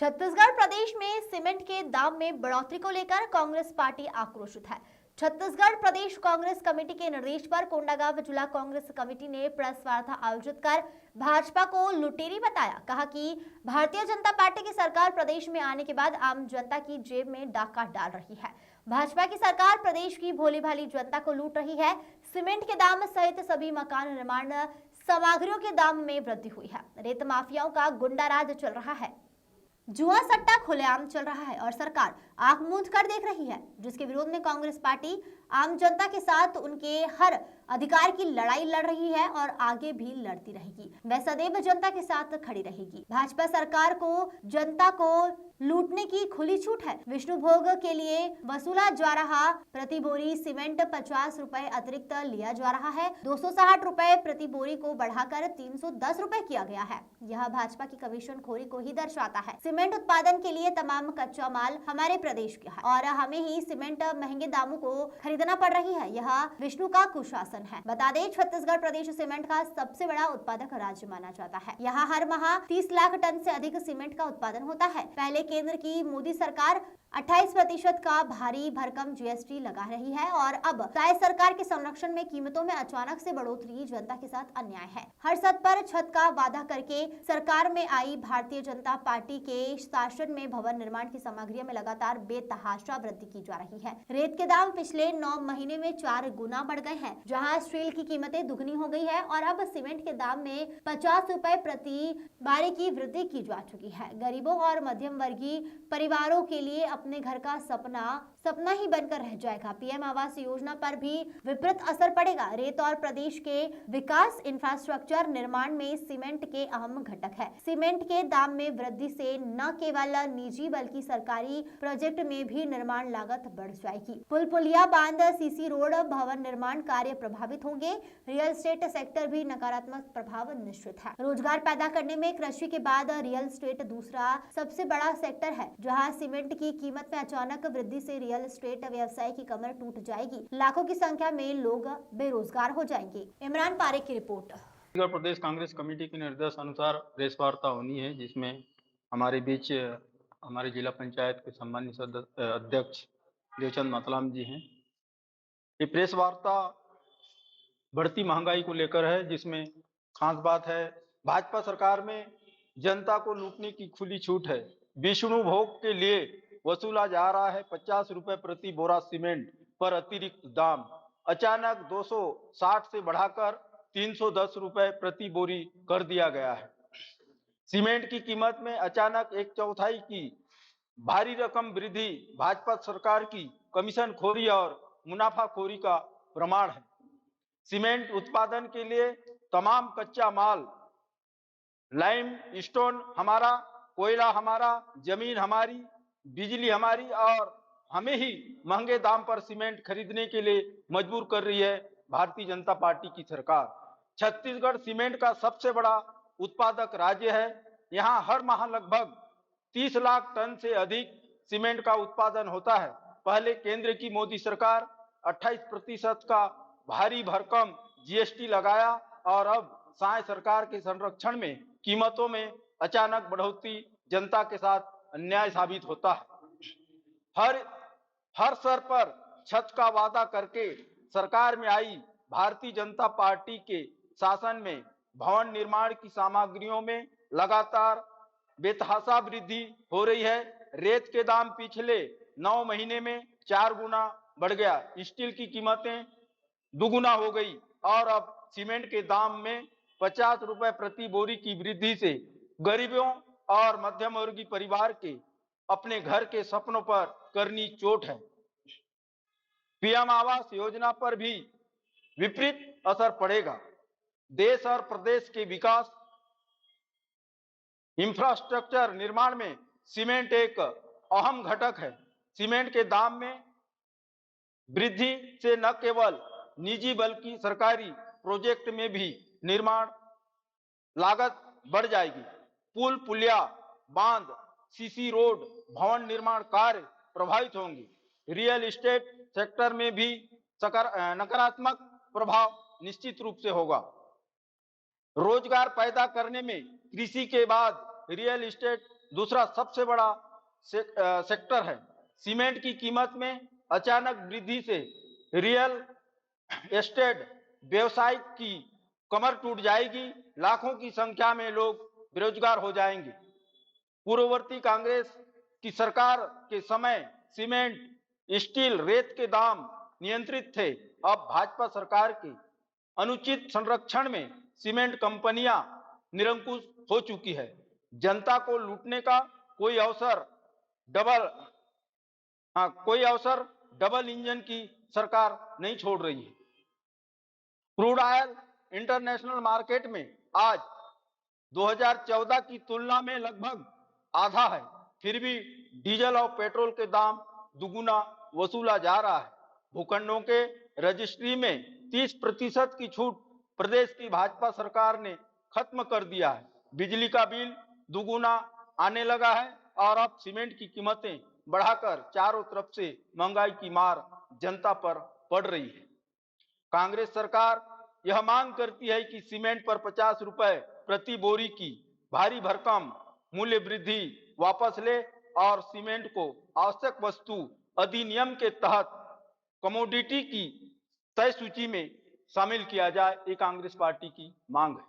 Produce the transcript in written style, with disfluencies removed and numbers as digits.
छत्तीसगढ़ प्रदेश में सीमेंट के दाम में बढ़ोतरी को लेकर कांग्रेस पार्टी आक्रोशित है। छत्तीसगढ़ प्रदेश कांग्रेस कमेटी के निर्देश पर कोंडागांव जिला कांग्रेस कमेटी ने प्रेस वार्ता आयोजित कर भाजपा को लुटेरी बताया। कहा कि भारतीय जनता पार्टी की सरकार प्रदेश में आने के बाद आम जनता की जेब में डाका डाल रही है। भाजपा की सरकार प्रदेश की भोली भाली जनता को लूट रही है। सीमेंट के दाम सहित सभी मकान निर्माण सामग्रियों के दाम में वृद्धि हुई है। रेत माफियाओं का गुंडाराज चल रहा है। जुआ सट्टा खुलेआम चल रहा है और सरकार आंख मूंद कर देख रही है, जिसके विरोध में कांग्रेस पार्टी आम जनता के साथ उनके हर अधिकार की लड़ाई लड़ रही है और आगे भी लड़ती रहेगी। वह सदैव जनता के साथ खड़ी रहेगी। भाजपा सरकार को जनता को लूटने की खुली छूट है। विष्णु भोग के लिए वसूला जा रहा प्रति बोरी सीमेंट 50 रुपए अतिरिक्त लिया जा रहा है। 260 रुपए प्रति बोरी को बढ़ाकर 310 रुपए किया गया है। यह भाजपा की कमीशन खोरी को ही दर्शाता है। सीमेंट उत्पादन के लिए तमाम कच्चा माल हमारे प्रदेश का है और हमें ही सीमेंट महंगे दामों को खरीदना पड़ रही है। यह विष्णु का कुशासन है। बता दें, छत्तीसगढ़ प्रदेश सीमेंट का सबसे बड़ा उत्पादक राज्य माना जाता है। यहाँ हर माह 30 लाख टन से अधिक सीमेंट का उत्पादन होता है। पहले केंद्र की मोदी सरकार 28% का भारी भरकम जीएसटी लगा रही है और अब राज्य सरकार के संरक्षण में कीमतों में अचानक से बढ़ोतरी जनता के साथ अन्याय है। हर छत पर छत का वादा करके सरकार में आई भारतीय जनता पार्टी के शासन में भवन निर्माण की सामग्रियों में लगातार बेतहाशा वृद्धि की जा रही है। रेत के दाम पिछले 9 महीने में 4 गुना बढ़ गए हैं, जहाँ स्टील की कीमतें दुगनी हो गई है और अब सीमेंट के दाम में 50 रुपए प्रति बारी की वृद्धि की जा चुकी है। गरीबों और मध्यम वर्गीय परिवारों के लिए अपने घर का सपना ही बनकर रह जाएगा। पीएम आवास योजना पर भी विपरीत असर पड़ेगा। रेत और प्रदेश के विकास इंफ्रास्ट्रक्चर निर्माण में सीमेंट के अहम घटक है। सीमेंट के दाम में वृद्धि से न केवल निजी बल्कि सरकारी प्रोजेक्ट में भी निर्माण लागत बढ़ जाएगी। पुल पुलिया बांध सीसी रोड भवन निर्माण कार्य प्रभावित होंगे। रियल एस्टेट सेक्टर भी नकारात्मक प्रभाव निश्चित है। रोजगार पैदा करने में कृषि के बाद रियल एस्टेट दूसरा सबसे बड़ा सेक्टर है, जहाँ सीमेंट की कीमत में अचानक वृद्धि से रियल एस्टेट व्यवसाय की कमर टूट जाएगी। लाखों की संख्या में लोग बेरोजगार हो जाएंगे। इमरान पारेख की रिपोर्ट। छत्तीसगढ़ प्रदेश कांग्रेस कमेटी के निर्देश अनुसार प्रेस वार्ता होनी है, जिसमें हमारे बीच हमारे जिला पंचायत के सम्मानित अध्यक्ष देवचंद मतलाम जी हैं। ये प्रेस वार्ता बढ़ती महंगाई को लेकर है, जिसमें खास बात है भाजपा सरकार में जनता को लूटने की खुली छूट है। विष्णु भोग के लिए वसूला जा रहा है 50 रुपए प्रति बोरा सीमेंट पर अतिरिक्त दाम अचानक 260 से बढ़ाकर 310 रुपए प्रति बोरी कर दिया गया है। सीमेंट की कीमत में अचानक 1/4 की भारी रकम वृद्धि भाजपा सरकार की कमीशन खोरी और मुनाफाखोरी का प्रमाण है। सीमेंट उत्पादन के लिए तमाम कच्चा माल, लाइम स्टोन हमारा, कोयला हमारा, जमीन हमारी, बिजली हमारी और हमें ही महंगे दाम पर सीमेंट खरीदने के लिए मजबूर कर रही है भारतीय जनता पार्टी की सरकार। छत्तीसगढ़ सीमेंट का सबसे बड़ा उत्पादक राज्य है। यहाँ हर माह लगभग 30 लाख टन से अधिक सीमेंट का उत्पादन होता है। पहले केंद्र की मोदी सरकार 28% का भारी भरकम जीएसटी लगाया और अब साय सरकार के संरक्षण में कीमतों में अचानक बढ़ोतरी जनता के साथ अन्याय साबित होता है। हर स्तर पर छत का वादा करके सरकार में आई भारतीय जनता पार्टी के शासन में भवन निर्माण की सामग्रियों में लगातार बेतहाशा वृद्धि हो रही है। रेत के दाम पिछले 9 महीने में 4 गुना बढ़ गया। स्टील की कीमतें दुगुना हो गई और अब सीमेंट के दाम में 50 रुपए प्रति बोरी की वृद्धि से गरीबों और मध्यम वर्गीय परिवार के अपने घर के सपनों पर करनी चोट है। पीएम आवास योजना पर भी विपरीत असर पड़ेगा। देश और प्रदेश के विकास इंफ्रास्ट्रक्चर निर्माण में सीमेंट एक अहम घटक है। सीमेंट के दाम में वृद्धि से न केवल निजी बल्कि सरकारी प्रोजेक्ट में भी निर्माण लागत बढ़ जाएगी। पुल पुलिया बांध सीसी रोड भवन निर्माण कार्य प्रभावित होंगे। रियल एस्टेट सेक्टर में भी नकारात्मक प्रभाव निश्चित रूप से होगा। रोजगार पैदा करने में कृषि के बाद रियल एस्टेट दूसरा सबसे बड़ा सेक्टर है। सीमेंट की कीमत में अचानक वृद्धि से रियल एस्टेट व्यवसाय की कमर टूट जाएगी, लाखों की संख्या में लोग बेरोजगार हो जाएंगे। पूर्ववर्ती कांग्रेस की सरकार के समय सीमेंट, स्टील, रेत के दाम नियंत्रित थे। अब भाजपा सरकार के अनुचित संरक्षण में सीमेंट कंपनियां निरंकुश हो चुकी है। जनता को लूटने का कोई अवसर डबल इंजन की सरकार नहीं छोड़ रही है। क्रूड ऑयल इंटरनेशनल मार्केट में आज 2014 की तुलना में लगभग आधा है, फिर भी डीजल और पेट्रोल के दाम दुगुना वसूला जा रहा है। भूखंडों के रजिस्ट्री में 30% की छूट प्रदेश की भाजपा सरकार ने खत्म कर दिया है। बिजली का बिल दुगुना आने लगा है और अब सीमेंट की कीमतें बढ़ाकर चारों तरफ से महंगाई की मार जनता पर पड़ रही है। कांग्रेस सरकार यह मांग करती है कि सीमेंट पर 50 रुपए प्रति बोरी की भारी भरकम मूल्य वृद्धि वापस ले और सीमेंट को आवश्यक वस्तु अधिनियम के तहत कमोडिटी की तय सूची में शामिल किया जाए। ये कांग्रेस पार्टी की मांग है।